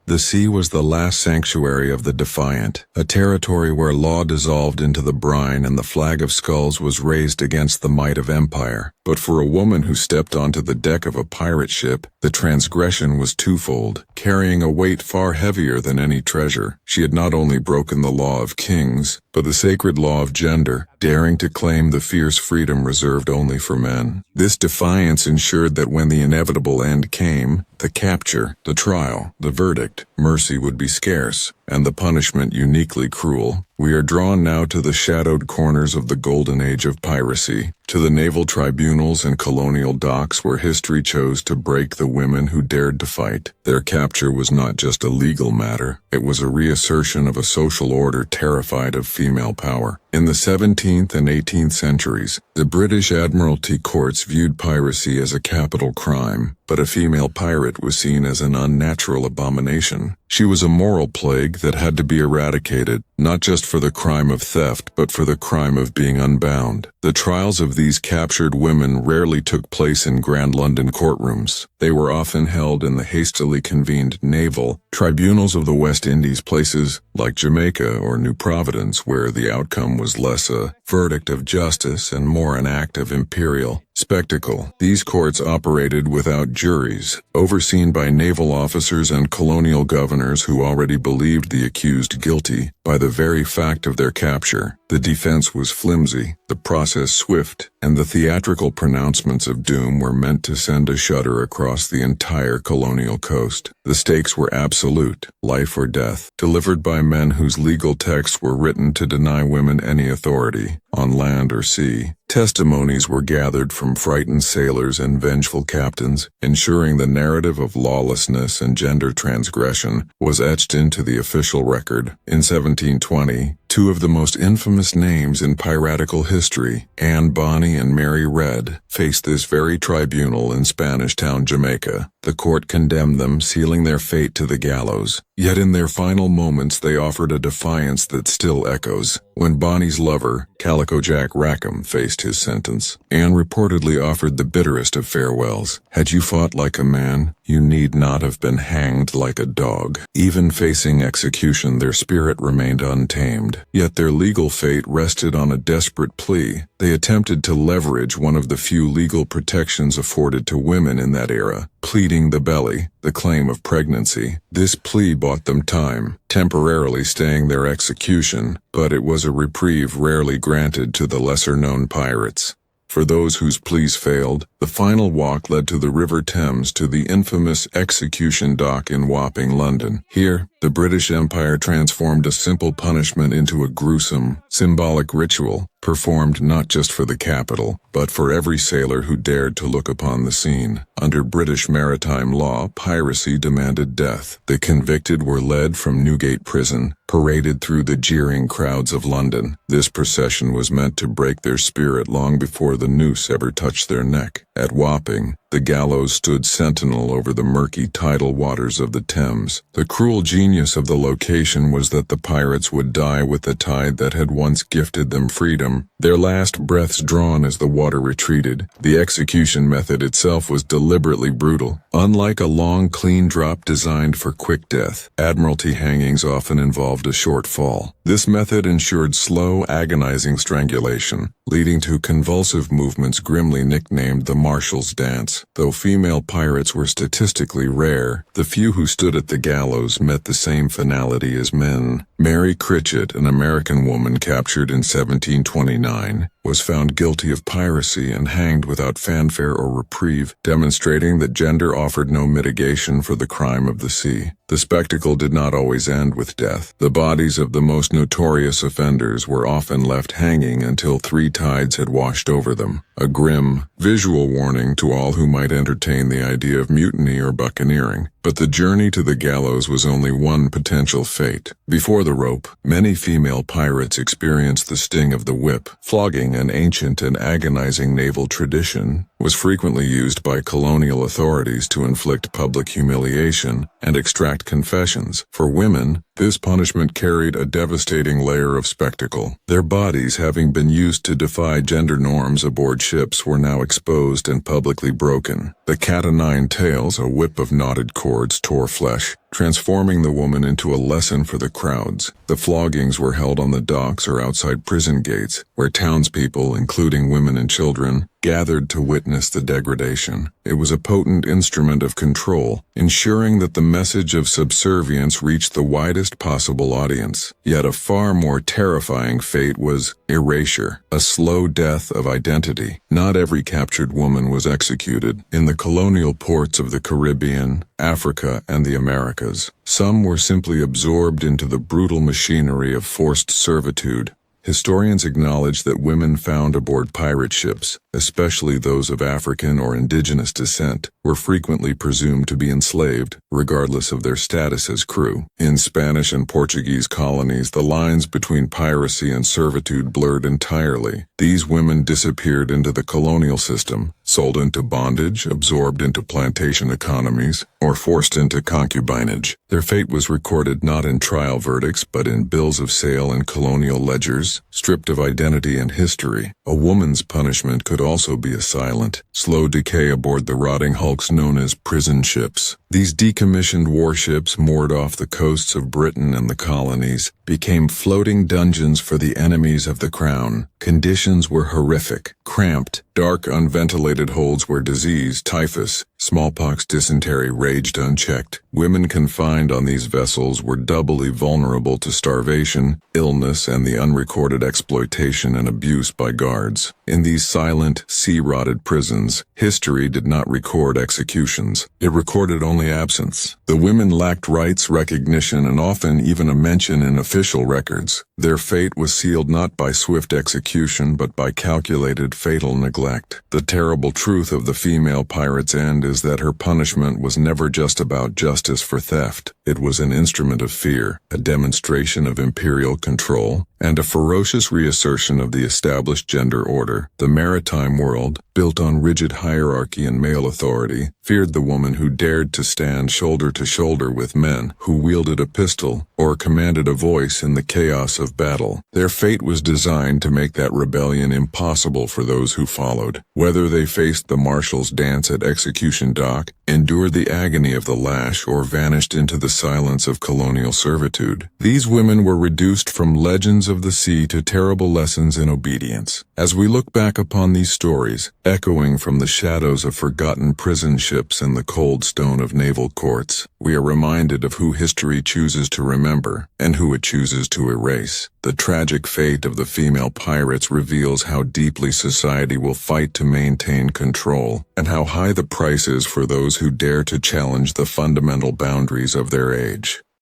The sea was the last sanctuary of the defiant, a territory where law dissolved into the brine and the flag of skulls was raised against the might of empire. But for a woman who stepped onto the deck of a pirate ship, the transgression was twofold, carrying a weight far heavier than any treasure. She had not only broken the law of kings, but the sacred law of gender, daring to claim the fierce freedom reserved only for men. This defiance ensured that when the inevitable end came, the capture, the trial, the verdict, mercy would be scarce, and the punishment uniquely cruel. We are drawn now to the shadowed corners of the Golden Age of Piracy, to the naval tribunals and colonial docks where history chose to break the women who dared to fight. Their capture was not just a legal matter, it was a reassertion of a social order terrified of female power. In the 17th and 18th centuries, the British Admiralty courts viewed piracy as a capital crime, but a female pirate was seen as an unnatural abomination. She was a moral plague that had to be eradicated, not just for the crime of theft, but for the crime of being unbound. The trials of these captured women rarely took place in grand London courtrooms. They were often held in the hastily convened naval tribunals of the West Indies, places like Jamaica or New Providence, where the outcome was less a verdict of justice and more an act of imperial spectacle. These courts operated without juries, overseen by naval officers and colonial governors who already believed the accused guilty by the very fact of their capture. The defense was flimsy, the process swift, and the theatrical pronouncements of doom were meant to send a shudder across the entire colonial coast. The stakes were absolute, life or death, delivered by men whose legal texts were written to deny women any authority, on land or sea. Testimonies were gathered from frightened sailors and vengeful captains, ensuring the narrative of lawlessness and gender transgression was etched into the official record. In 1720, two of the most infamous names in piratical history, Bonny and Mary Red, faced this very tribunal in Spanish Town, Jamaica. The court condemned them, sealing their fate to the gallows. Yet in their final moments they offered a defiance that still echoes. When Bonny's lover, Calico Jack Rackham, faced his sentence, Anne reportedly offered the bitterest of farewells. "Had you fought like a man, you need not have been hanged like a dog." Even facing execution, their spirit remained untamed. Yet their legal fate rested on a desperate plea. They attempted to leverage one of the few legal protections afforded to women in that era, pleading the belly, the claim of pregnancy. This plea bought them time, temporarily staying their execution, but it was a reprieve rarely granted to the lesser-known pirates. For those whose pleas failed, the final walk led to the River Thames, to the infamous execution dock in Wapping, London. Here, the British Empire transformed a simple punishment into a gruesome, symbolic ritual, performed not just for the capital, but for every sailor who dared to look upon the scene. Under British maritime law, piracy demanded death. The convicted were led from Newgate Prison, paraded through the jeering crowds of London. This procession was meant to break their spirit long before the noose ever touched their neck. At Wapping, the gallows stood sentinel over the murky tidal waters of the Thames. The cruel genius of the location was that the pirates would die with the tide that had once gifted them freedom, their last breaths drawn as the water retreated. The execution method itself was deliberately brutal. Unlike a long, clean drop designed for quick death, Admiralty hangings often involved a short fall. This method ensured slow, agonizing strangulation, leading to convulsive movements grimly nicknamed the Marshal's dance. Though female pirates were statistically rare, the few who stood at the gallows met the same finality as men. Mary Critchett, an American woman captured in 1729, was found guilty of piracy and hanged without fanfare or reprieve, demonstrating that gender offered no mitigation for the crime of the sea. The spectacle did not always end with death. The bodies of the most notorious offenders were often left hanging until three tides had washed over them, a grim, visual warning to all who might entertain the idea of mutiny or buccaneering. But the journey to the gallows was only one potential fate. Before the rope, many female pirates experienced the sting of the whip. Flogging, an ancient and agonizing naval tradition, was frequently used by colonial authorities to inflict public humiliation and extract confessions. For women, This punishment carried a devastating layer of spectacle. Their bodies, having been used to defy gender norms aboard ships, were now exposed and publicly broken. The cat-o'-nine-tails, a whip of knotted cords, tore flesh, transforming the woman into a lesson for the crowds. The floggings were held on the docks or outside prison gates, where townspeople, including women and children, gathered to witness the degradation. It was a potent instrument of control, ensuring that the message of subservience reached the widest possible audience. Yet a far more terrifying fate was erasure, a slow death of identity. Not every captured woman was executed. In the colonial ports of the Caribbean, Africa, and the Americas, some were simply absorbed into the brutal machinery of forced servitude. Historians acknowledge that women found aboard pirate ships, especially those of African or indigenous descent, were frequently presumed to be enslaved, regardless of their status as crew. In Spanish and Portuguese colonies, the lines between piracy and servitude blurred entirely. These women disappeared into the colonial system, sold into bondage, absorbed into plantation economies, or forced into concubinage. Their fate was recorded not in trial verdicts but in bills of sale and colonial ledgers, stripped of identity and history. A woman's punishment could also be a silent, slow decay aboard the rotting hulks known as prison ships. These decommissioned warships, moored off the coasts of Britain and the colonies, became floating dungeons for the enemies of the crown. Conditions were horrific, cramped, dark, unventilated holds where disease, typhus, smallpox, dysentery raged unchecked. Women confined on these vessels were doubly vulnerable to starvation, illness, and the unrecorded exploitation and abuse by guards. In these silent, sea-rotted prisons, history did not record executions. It recorded only absence. The women lacked rights, recognition, and often even a mention in official records. Their fate was sealed not by swift execution but by calculated, fatal neglect. The terrible truth of the female pirate's end is that her punishment was never just about justice for theft. It was an instrument of fear, a demonstration of imperial control, and a ferocious reassertion of the established gender order. The maritime world, built on rigid hierarchy and male authority, feared the woman who dared to stand shoulder to shoulder with men, who wielded a pistol or commanded a voice in the chaos of battle. Their fate was designed to make that rebellion impossible for those who followed. Whether they faced the Marshal's dance at execution dock, endured the agony of the lash, or vanished into the silence of colonial servitude, these women were reduced from legends of the sea to terrible lessons in obedience. As we look back upon these stories, echoing from the shadows of forgotten prison ships and the cold stone of naval courts, we are reminded of who history chooses to remember and who it chooses to erase. The tragic fate of the female pirates reveals how deeply society will fight to maintain control, and how high the price is for those who dare to challenge the fundamental boundaries of their age.